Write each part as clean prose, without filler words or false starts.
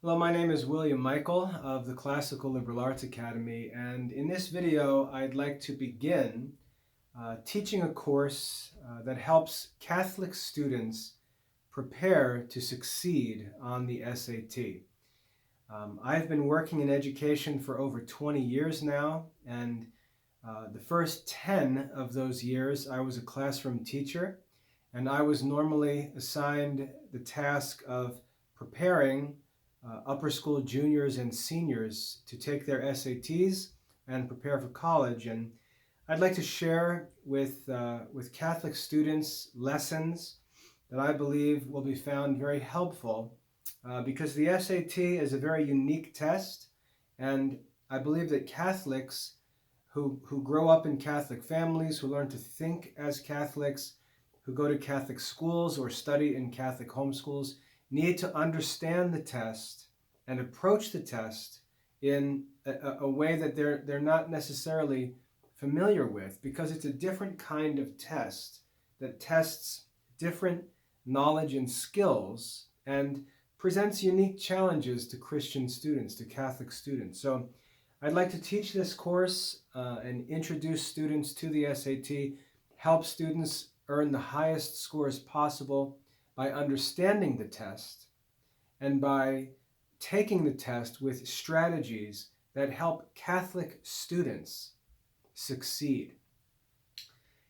Hello, my name is William Michael of the Classical Liberal Arts Academy, and in this video I'd like to begin teaching a course that helps Catholic students prepare to succeed on the SAT. I've been working in education for over 20 years now, and the first 10 of those years I was a classroom teacher, and I was normally assigned the task of preparing upper school juniors and seniors to take their SATs and prepare for college. And I'd like to share with Catholic students lessons that I believe will be found very helpful because the SAT is a very unique test, and I believe that Catholics who grow up in Catholic families, who learn to think as Catholics, who go to Catholic schools or study in Catholic homeschools, need to understand the test and approach the test in a way that they're not necessarily familiar with, because it's a different kind of test that tests different knowledge and skills and presents unique challenges to Christian students, to Catholic students. So I'd like to teach this course and introduce students to the SAT, help students earn the highest scores possible by understanding the test and by taking the test with strategies that help Catholic students succeed.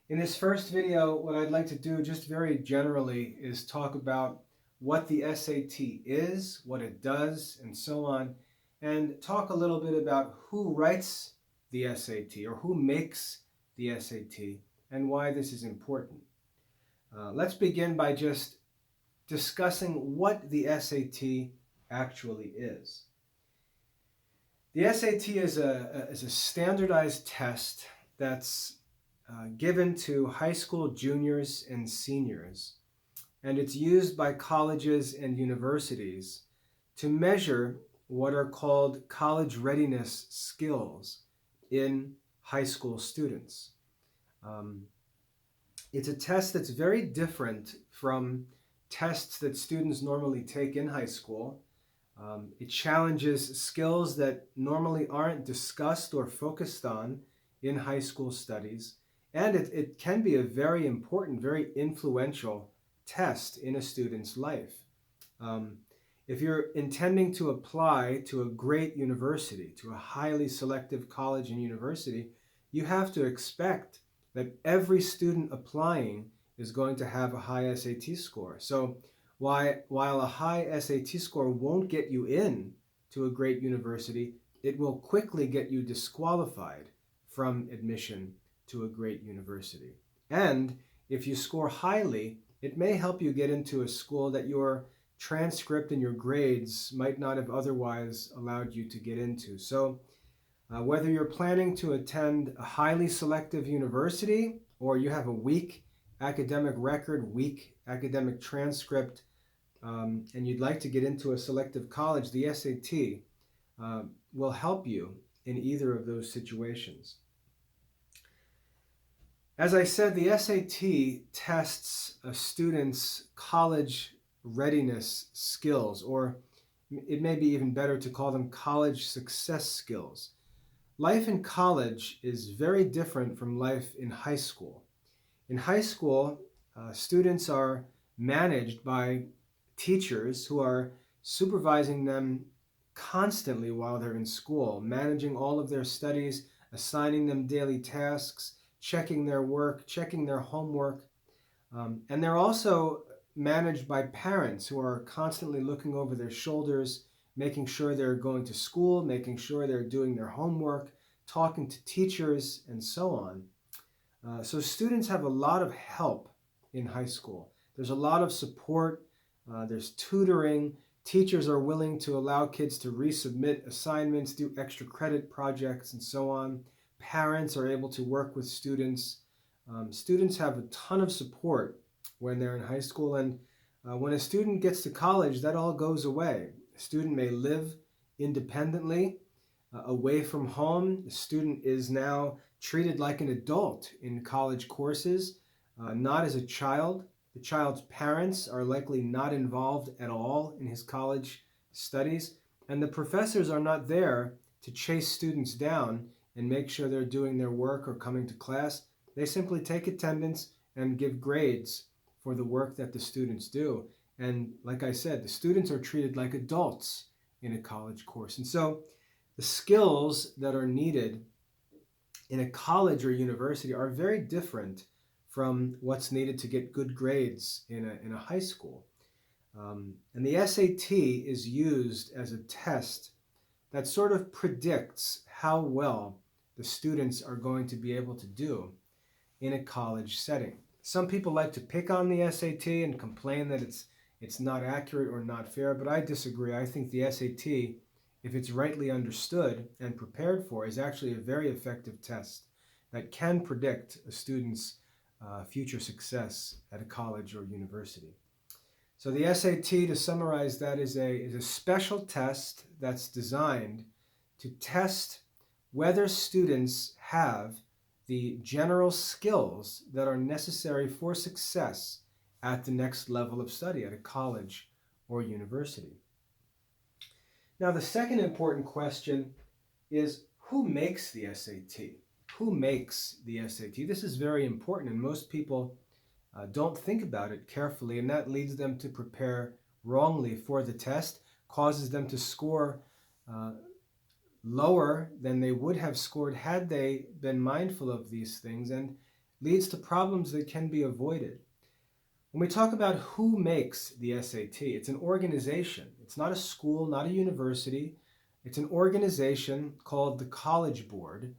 In this first video, what I'd like to do just very generally is talk about what the SAT is, what it does, and so on, and talk a little bit about who writes the SAT or who makes the SAT and why this is important. Let's begin by just discussing what the SAT actually is. The SAT is a standardized test that's given to high school juniors and seniors, and it's used by colleges and universities to measure what are called college readiness skills in high school students. It's a test that's very different from tests that students normally take in high school. It challenges skills that normally aren't discussed or focused on in high school studies, and it can be a very important, very influential test in a student's life. If you're intending to apply to a great university, to a highly selective college and university, you have to expect that every student applying is going to have a high SAT score. So while a high SAT score won't get you in to a great university, it will quickly get you disqualified from admission to a great university. And if you score highly, it may help you get into a school that your transcript and your grades might not have otherwise allowed you to get into. So whether you're planning to attend a highly selective university or you have a weak academic record, weak academic transcript, and you'd like to get into a selective college, the SAT will help you in either of those situations. As I said, the SAT tests a student's college readiness skills, or it may be even better to call them college success skills. Life in college is very different from life in high school. In high school, students are managed by teachers who are supervising them constantly while they're in school, managing all of their studies, assigning them daily tasks, checking their work, checking their homework. And they're also managed by parents who are constantly looking over their shoulders, making sure they're going to school, making sure they're doing their homework, talking to teachers, and so on. So students have a lot of help in high school. There's a lot of support. There's tutoring. Teachers are willing to allow kids to resubmit assignments, do extra credit projects, and so on. Parents are able to work with students. Students have a ton of support when they're in high school, and when a student gets to college, that all goes away. A student may live independently, away from home. The student is now treated like an adult in college courses, not as a child. The child's parents are likely not involved at all in his college studies. And the professors are not there to chase students down and make sure they're doing their work or coming to class. They simply take attendance and give grades for the work that the students do. And like I said, the students are treated like adults in a college course. And so the skills that are needed in a college or university are very different from what's needed to get good grades in a high school. And the SAT is used as a test that sort of predicts how well the students are going to be able to do in a college setting. Some people like to pick on the SAT and complain that it's not accurate or not fair, but I disagree. I think the SAT, if it's rightly understood and prepared for, is actually a very effective test that can predict a student's future success at a college or university. So the SAT, to summarize that, is a special test that's designed to test whether students have the general skills that are necessary for success at the next level of study at a college or university. Now, the second important question is, who makes the SAT? Who makes the SAT? This is very important, and most people don't think about it carefully, and that leads them to prepare wrongly for the test, causes them to score lower than they would have scored had they been mindful of these things, and leads to problems that can be avoided. When we talk about who makes the SAT, it's an organization. It's not a school, not a university. It's an organization called the College Board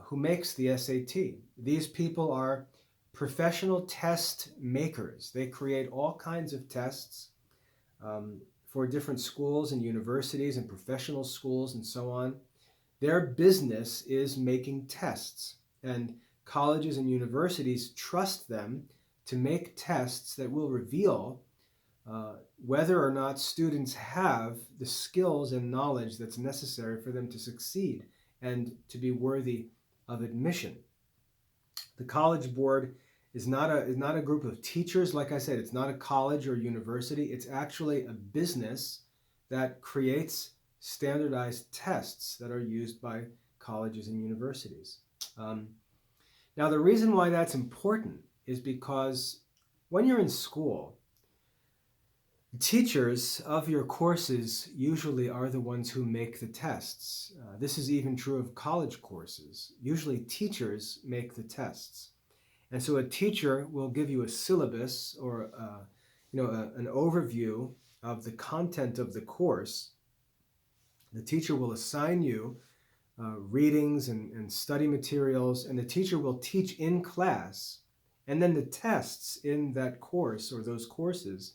who makes the SAT. These people are professional test makers. They create all kinds of tests for different schools and universities and professional schools and so on. Their business is making tests, and colleges and universities trust them to make tests that will reveal whether or not students have the skills and knowledge that's necessary for them to succeed and to be worthy of admission. The College Board is not a group of teachers. Like I said, it's not a college or university. It's actually a business that creates standardized tests that are used by colleges and universities. Now, the reason why that's important is because when you're in school, the teachers of your courses usually are the ones who make the tests. This is even true of college courses. Usually teachers make the tests. And so a teacher will give you a syllabus or an overview of the content of the course. The teacher will assign you readings and study materials, and the teacher will teach in class. And then the tests in that course or those courses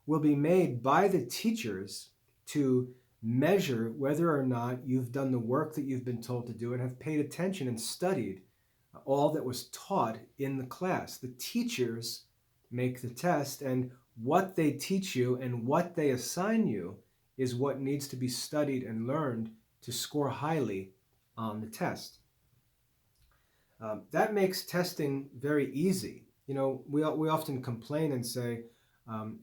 will be made by the teachers to measure whether or not you've done the work that you've been told to do and have paid attention and studied all that was taught in the class. The teachers make the test, and what they teach you and what they assign you is what needs to be studied and learned to score highly on the test. That makes testing very easy. We often complain and say,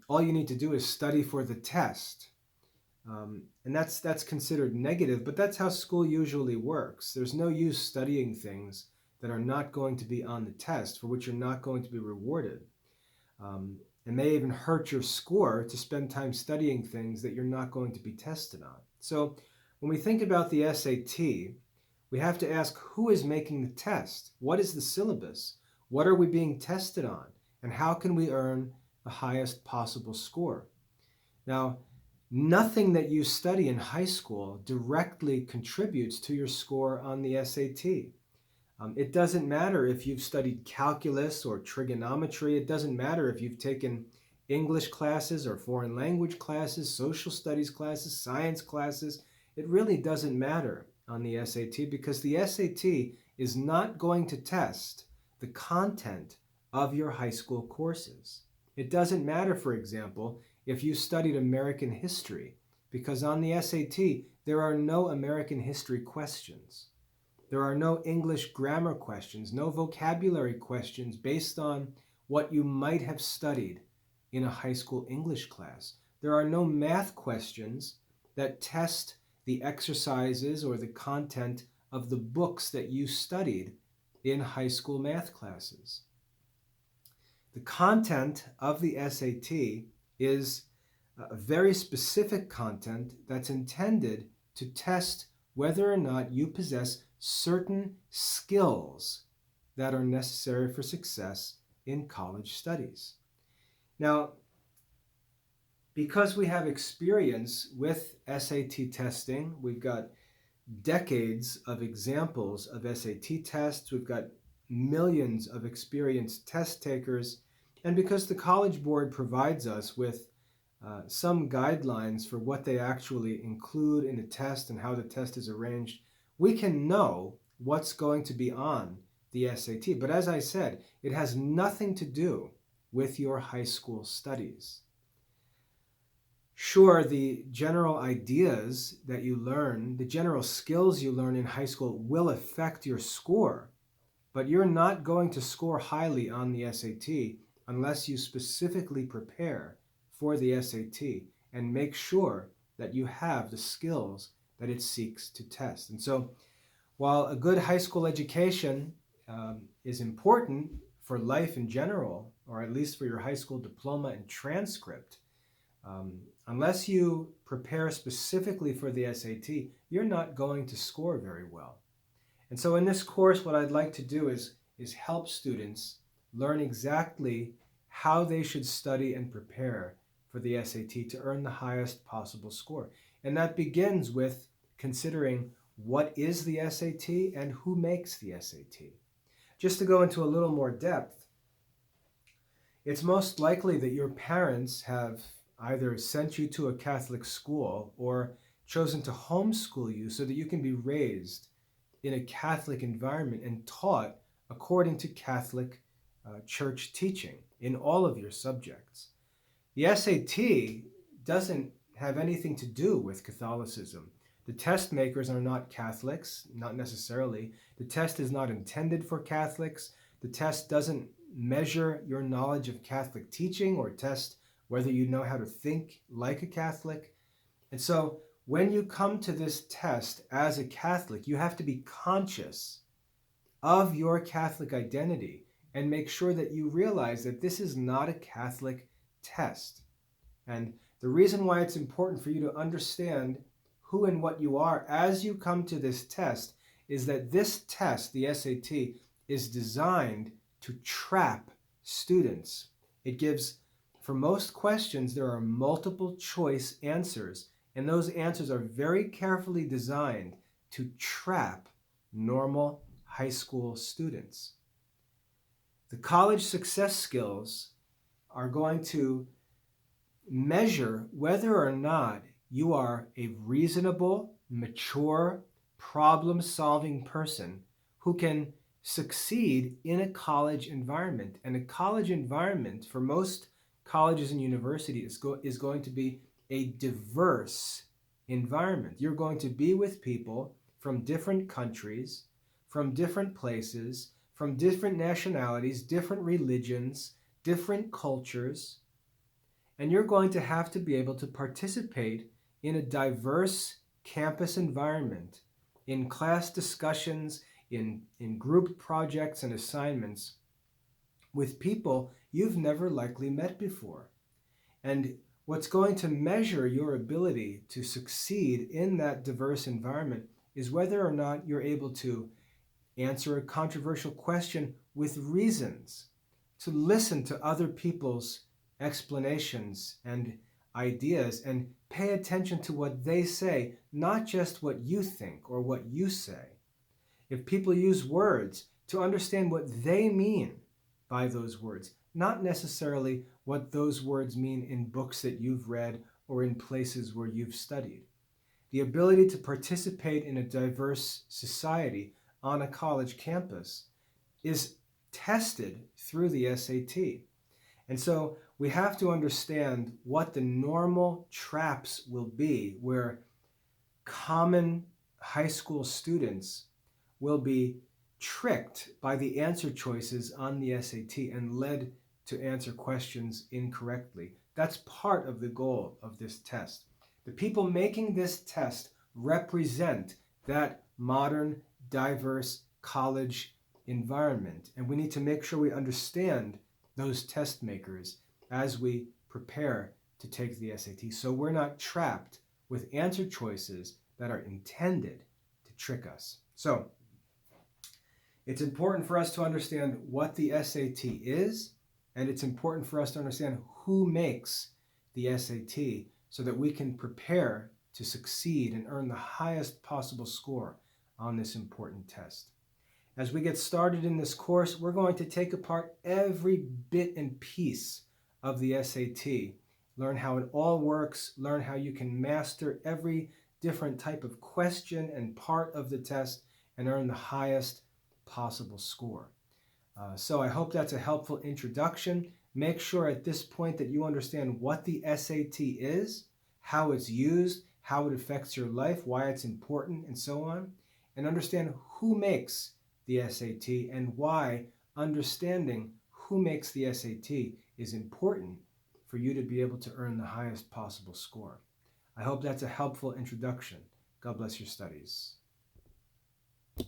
all you need to do is study for the test. And that's considered negative, but that's how school usually works. There's no use studying things that are not going to be on the test, for which you're not going to be rewarded. It may even hurt your score to spend time studying things that you're not going to be tested on. So when we think about the SAT, we have to ask, who is making the test? What is the syllabus? What are we being tested on? And how can we earn the highest possible score? Now, nothing that you study in high school directly contributes to your score on the SAT. It doesn't matter if you've studied calculus or trigonometry. It doesn't matter if you've taken English classes or foreign language classes, social studies classes, science classes. It really doesn't matter on the SAT, because the SAT is not going to test the content of your high school courses. It doesn't matter, for example, if you studied American history, because on the SAT, there are no American history questions. There are no English grammar questions, no vocabulary questions based on what you might have studied in a high school English class. There are no math questions that test the exercises or the content of the books that you studied in high school math classes. The content of the SAT is a very specific content that's intended to test whether or not you possess certain skills that are necessary for success in college studies. Now, because we have experience with SAT testing, we've got decades of examples of SAT tests, we've got millions of experienced test takers, and because the College Board provides us with some guidelines for what they actually include in the test and how the test is arranged, we can know what's going to be on the SAT. But as I said, it has nothing to do with your high school studies. Sure, the general ideas that you learn, the general skills you learn in high school will affect your score, but you're not going to score highly on the SAT unless you specifically prepare for the SAT and make sure that you have the skills that it seeks to test. And so, while a good high school education is important for life in general, or at least for your high school diploma and transcript, unless you prepare specifically for the SAT, you're not going to score very well. And so in this course, what I'd like to do is help students learn exactly how they should study and prepare for the SAT to earn the highest possible score. And that begins with considering what is the SAT and who makes the SAT. Just to go into a little more depth, it's most likely that your parents have either sent you to a Catholic school or chosen to homeschool you so that you can be raised in a Catholic environment and taught according to Catholic church teaching in all of your subjects. The SAT doesn't have anything to do with Catholicism. The test makers are not Catholics, not necessarily. The test is not intended for Catholics. The test doesn't measure your knowledge of Catholic teaching or test whether you know how to think like a Catholic. And so when you come to this test as a Catholic, you have to be conscious of your Catholic identity and make sure that you realize that this is not a Catholic test. And the reason why it's important for you to understand who and what you are as you come to this test is that this test, the SAT, is designed to trap students. It gives, for most questions, there are multiple choice answers, and those answers are very carefully designed to trap normal high school students. The college success skills are going to measure whether or not you are a reasonable, mature, problem-solving person who can succeed in a college environment. And a college environment, for most colleges and universities, is going to be a diverse environment. You're going to be with people from different countries, from different places, from different nationalities, different religions, different cultures, and you're going to have to be able to participate in a diverse campus environment, in class discussions, in group projects and assignments with people you've never likely met before. And what's going to measure your ability to succeed in that diverse environment is whether or not you're able to answer a controversial question with reasons, to listen to other people's explanations and ideas and pay attention to what they say, not just what you think or what you say. If people use words, to understand what they mean by those words, not necessarily what those words mean in books that you've read or in places where you've studied. The ability to participate in a diverse society on a college campus is tested through the SAT. And so we have to understand what the normal traps will be where common high school students will be tricked by the answer choices on the SAT and led to answer questions incorrectly. That's part of the goal of this test. The people making this test represent that modern, diverse college environment. And we need to make sure we understand those test makers as we prepare to take the SAT, so we're not trapped with answer choices that are intended to trick us. So it's important for us to understand what the SAT is, and it's important for us to understand who makes the SAT so that we can prepare to succeed and earn the highest possible score on this important test. As we get started in this course, we're going to take apart every bit and piece of the SAT, learn how it all works, learn how you can master every different type of question and part of the test and earn the highest possible score. So I hope that's a helpful introduction. Make sure at this point that you understand what the SAT is, how it's used, how it affects your life, why it's important, and so on. And understand who makes the SAT and why understanding who makes the SAT is important for you to be able to earn the highest possible score. I hope that's a helpful introduction. God bless your studies.